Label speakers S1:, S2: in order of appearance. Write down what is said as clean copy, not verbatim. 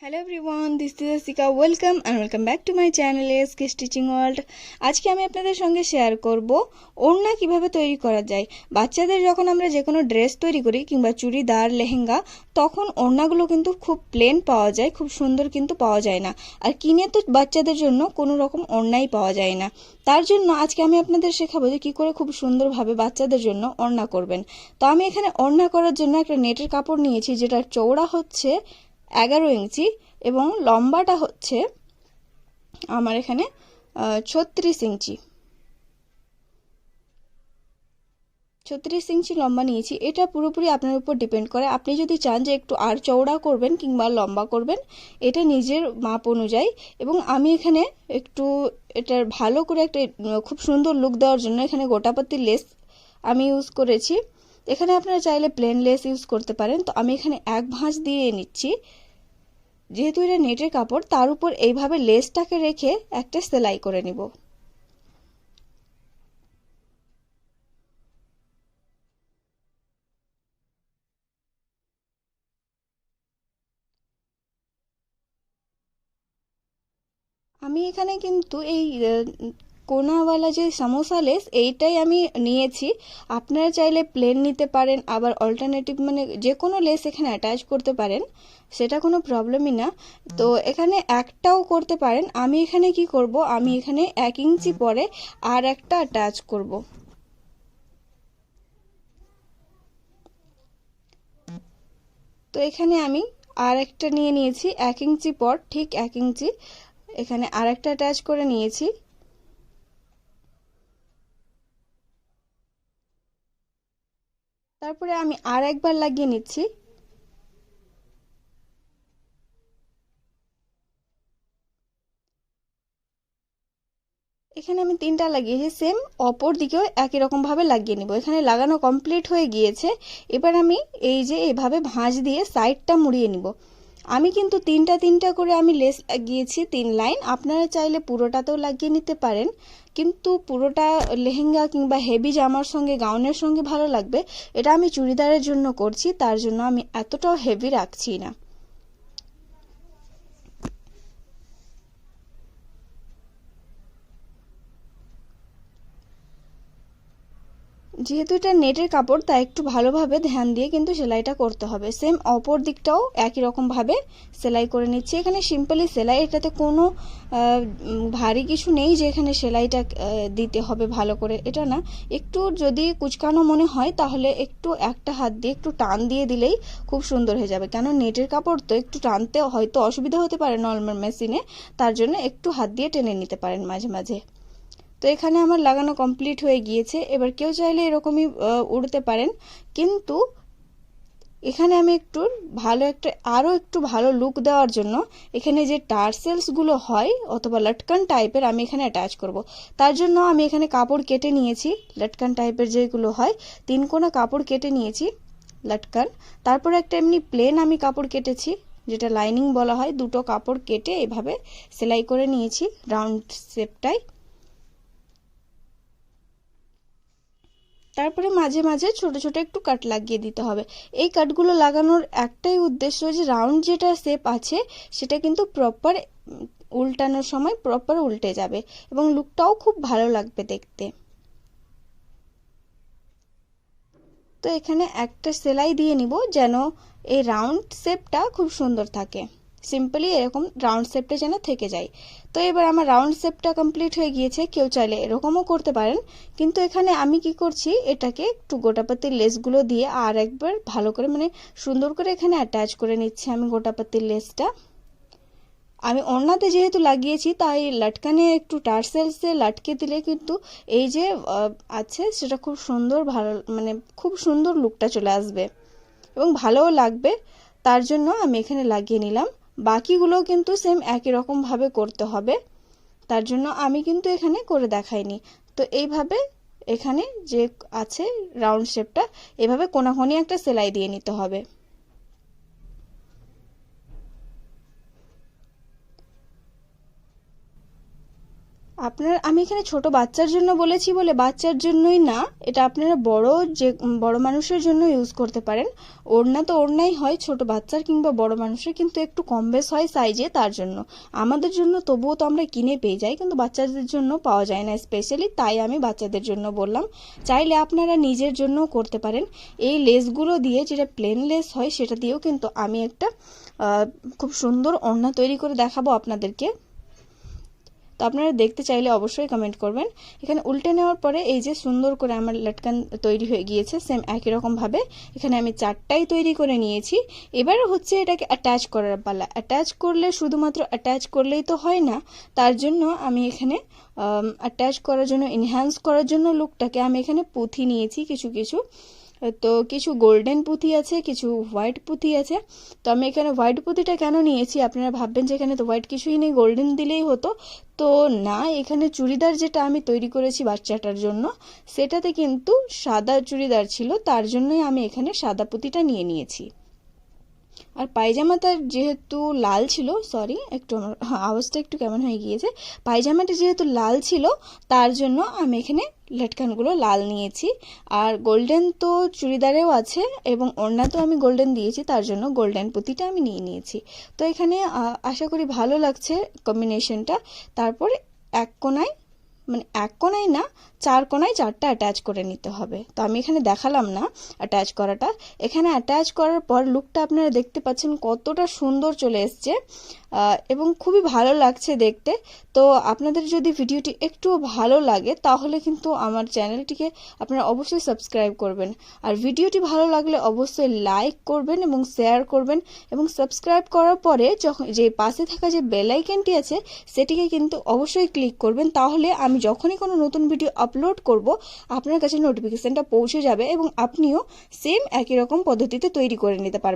S1: Hello everyone, this is seeker. Welcome back to my channel SK stitching world. আজকে আমি আপনাদের সঙ্গে share করব ওড়না কিভাবে তৈরি করা যায়। বাচ্চাদের যখন আমরা যে কোনো ড্রেস তৈরি করি কিংবা চুড়িদার, লেহেঙ্গা, তখন ওড়নাগুলো কিন্তু খুব প্লেন পাওয়া যায়, খুব সুন্দর কিন্তু পাওয়া যায় না। আর কিনে তো বাচ্চাদের জন্য কোনো রকম ওড়নাই পাওয়া যায় না। তার জন্য আজকে আমি আপনাদের শেখাবো যে কী করে খুব সুন্দরভাবে বাচ্চাদের জন্য ওড়না করবেন। তো আমি এখানে ওড়না করার জন্য একটা নেটের কাপড় নিয়েছি, যেটার চওড়া হচ্ছে 11 ইঞ্চি এবং লম্বাটা হচ্ছে আমার এখানে 36 ইঞ্চি। 36 ইঞ্চি লম্বা নিয়েছি। এটা পুরোপুরি আপনার উপর ডিপেন্ড করে। আপনি যদি চান যে একটু আর চওড়া করবেন কিংবা লম্বা করবেন, এটা নিজের মাপ অনুযায়ী। এবং আমি এখানে একটু এটার ভালো করে একটা খুব সুন্দর লুক দেওয়ার জন্য এখানে গোটাপত্তির লেস আমি ইউজ করেছি। এখানে আপনারা চাইলে প্লেন লেস ইউজ করতে পারেন। তো আমি এখানে এক ভাঁজ দিয়ে নিচ্ছি। যেহেতু এটা নেটের কাপড়, তার উপর এইভাবে লেসটাকে রেখে একটা সেলাই করে নিব। আমি এখানে কিন্তু এই কোনাওয়ালা যে সামোসা লেস, এইটাই আমি নিয়েছি। আপনারা চাইলে প্লেন নিতে পারেন, আবার অল্টারনেটিভ মানে যে কোনো লেস এখানে অ্যাটাচ করতে পারেন, সেটা কোনো প্রবলেমই না। তো এখানে একটাও করতে পারেন। আমি এখানে কি করব, আমি এখানে 1 ইঞ্চি পরে আর একটা অ্যাটাচ করব। তো এখানে আমি আর একটা নিয়ে নিয়েছি 1 ইঞ্চি পর, ঠিক 1 ইঞ্চি এখানে আর একটা অ্যাটাচ করে নিয়েছি। তারপরে আমি আর একবার লাগিয়ে নিচ্ছি। এখানে আমি 3টা লাগিয়েছি, সেম অপর দিকেও একই রকম ভাবে লাগিয়ে নিব। এখানে লাগানো কমপ্লিট হয়ে গিয়েছে। এবার আমি এই যে এইভাবে ভাঁজ দিয়ে সাইডটা মুড়িয়ে নিব। আমি কিন্তু তিনটা তিনটা করে আমি লেস লাগিয়েছি 3 লাইন। আপনারা চাইলে পুরোটাতেও লাগিয়ে নিতে পারেন, কিন্তু পুরোটা লেহেঙ্গা কিংবা হেভি জামার সঙ্গে, গাউনের সঙ্গে ভালো লাগবে। এটা আমি চুড়িদারের জন্য করছি, তার জন্য আমি এতটাও হেভি রাখছি না। যেহেতু এটা নেটের কাপড়, তাই একটু ভালোভাবে ধ্যান দিয়ে কিন্তু সেলাইটা করতে হবে। সেম অপর দিকটাও একই রকম ভাবে সেলাই করে নিচ্ছি। এখানে সিম্পলি সেলাই, এটাতে কোনো ভারী কিছু নেই যে এখানে সেলাইটা দিতে হবে ভালো করে, এটা না। একটু যদি কুচকানো মনে হয় তাহলে একটু একটা হাত দিয়ে একটু টান দিয়ে দিলেই খুব সুন্দর হয়ে যাবে। কেন নেটের কাপড় তো একটু টানতে হয়তো অসুবিধা হতে পারে নর্মাল মেশিনে, তার জন্য একটু হাত দিয়ে টেনে নিতে পারেন মাঝে মাঝে। তো এখানে আমার লাগানো কমপ্লিট হয়ে গিয়েছে। এবার কেউ চাইলে এরকমই উড়তে পারেন, কিন্তু এখানে আমি একটু ভালো একটা আরও একটু ভালো লুক দেওয়ার জন্য এখানে যে টার্সেলসগুলো হয় অথবা লটকান টাইপের আমি এখানে অ্যাটাচ করব। তার জন্য আমি এখানে কাপড় কেটে নিয়েছি। লটকান টাইপের যেগুলো হয়, 3 কোনা কাপড় কেটে নিয়েছি লটকান। তারপর একটা এমনি প্লেন আমি কাপড় কেটেছি, যেটা লাইনিং বলা হয়। দুটো কাপড় কেটে এভাবে সেলাই করে নিয়েছি রাউন্ড শেপটাই। তারপরে মাঝে মাঝে ছোট ছোট একটু কাট লাগিয়ে দিতে হবে। এই কাটগুলো লাগানোর একটাই উদ্দেশ্য যে রাউন্ড যেটা শেপ আছে সেটা কিন্তু প্রপার উল্টানোর সময় প্রপার উল্টে যাবে এবং লুকটাও খুব ভালো লাগবে দেখতে। তো এখানে একটা সেলাই দিয়ে নিব যেন এই রাউন্ড শেপটা খুব সুন্দর থাকে। সিম্পলি এরকম রাউন্ড শেপটা যেন থেকে যায়। তো এবার আমার রাউন্ড শেপটা কমপ্লিট হয়ে গিয়েছে। কেউ চাইলে এরকমও করতে পারেন, কিন্তু এখানে আমি কি করছি, এটাকে একটু গোটাপাতির লেসগুলো দিয়ে আর একবার ভালো করে মানে সুন্দর করে এখানে অ্যাটাচ করে নিচ্ছি আমি গোটাপাতির লেসটা। আমি ওড়নাতে যেহেতু লাগিয়েছি, তাই লটকানে একটু টার্সেলসে লটকে দিলে কিন্তু এই যে আছে সেটা খুব সুন্দর, ভালো মানে খুব সুন্দর লুকটা চলে আসবে এবং ভালোও লাগবে। তার জন্য আমি এখানে লাগিয়ে নিলাম। বাকিগুলোও কিন্তু সেম একই রকম ভাবে করতে হবে, তার জন্য আমি কিন্তু এখানে করে দেখাইনি। তো এইভাবে এখানে যে আছে রাউন্ড শেপটা, এভাবে কোনাকুনি একটা সেলাই দিয়ে নিতে হবে। আমি এখানে ছোট বাচ্চার জন্য বলেছি বলে বাচ্চার জন্যই না, এটা আপনারা বড় মানুষের জন্য ইউজ করতে পারেন। ওড়না তো ওড়নাই হয়, ছোট বাচ্চার কিংবা বড় মানুষের কিন্তু একটু কম বেশ হয় সাইজে, তার জন্য। আমাদের জন্য তবুও তো আমরা কিনে পেয়ে যাই, কিন্তু বাচ্চাদের জন্য পাওয়া যায় না স্পেশালি, তাই আমি বাচ্চাদের জন্য বললাম। চাইলে আপনারা নিজের জন্যও করতে পারেন। এই লেসগুলো দিয়ে, যেটা প্লেন লেস হয় সেটা দিয়েও কিন্তু আমি একটা খুব সুন্দর ওড়না তৈরি করে দেখাবো আপনাদেরকে। তো আপনারা দেখতে চাইলে অবশ্যই কমেন্ট করবেন। এখানে উল্টে নেওয়ার পরে এই যে সুন্দর করে আমার লটকান তৈরি হয়ে গিয়েছে, সেম একই রকম ভাবে এখানে আমি 4টাই তৈরি করে নিয়েছি। এবার হচ্ছে এটাকে অ্যাটাচ করার পালা। অ্যাটাচ করলে শুধুমাত্র অ্যাটাচ করলেই তো হয় না, তার জন্য আমি এখানে অ্যাটাচ করার জন্য, এনহ্যান্স করার জন্য লুকটাকে আমি এখানে পুঁথি নিয়েছি কিছু কিছু। তো কিছু গোল্ডেন পুঁথি আছে, কিছু হোয়াইট পুঁথি আছে। তো আমি এখানে হোয়াইট পুঁথিটা কেন নিয়েছি, আপনারা ভাববেন যে এখানে তো হোয়াইট কিছুই নেই, গোল্ডেন দিলেই হতো। তো না, এখানে চুড়িদার যেটা আমি তৈরি করেছি বাচ্চাটার জন্য, সেটাতে কিন্তু সাদা চুড়িদার ছিল, তার জন্যই আমি এখানে সাদা পুঁথিটা নিয়ে নিয়েছি। আর পায়জামাটা যেহেতু লাল ছিল, সরি একটু আমার আওয়াজটা একটু কেমন হয়ে গিয়েছে, পায়জামাটা যেহেতু লাল ছিল তার জন্য আমি এখানে লটকানগুলো লাল নিয়েছি। আর গোল্ডেন তো চুড়িদারেও আছে এবং ওড়নাতেও আমি গোল্ডেন দিয়েছি, তার জন্য গোল্ডেন পুঁতিটা আমি নিয়ে নিয়েছি। তো এখানে আশা করি ভালো লাগছে কম্বিনেশনটা। তারপরে এক কোণায়, মানে এক কোণায় না, 4 কোণায় 4টা অ্যাটাচ করে নিতে হবে। তো আমি এখানে দেখালাম না অ্যাটাচ করাটা। এখানে অ্যাটাচ করার পর লুকটা আপনারা দেখতে পাচ্ছেন কতটা সুন্দর চলে এসছে এবং খুবই ভালো লাগছে দেখতে। তো আপনাদের যদি ভিডিওটি একটু ভালো লাগে তাহলে কিন্তু আমার চ্যানেলটিকে আপনারা অবশ্যই সাবস্ক্রাইব করবেন। আর ভিডিওটি ভালো লাগলে অবশ্যই লাইক করবেন এবং শেয়ার করবেন, এবং সাবস্ক্রাইব করার পরে যখন যে পাশে থাকা যে বেল আইকনটি আছে সেটিকে কিন্তু অবশ্যই ক্লিক করবেন, তাহলে আমি যখনই কোনো নতুন ভিডিও আপলোড করব আপনার কাছে নোটিফিকেশনটা পৌঁছে যাবে এবং আপনিও সেম একই রকম পদ্ধতিতে তৈরি করে নিতে পারবেন।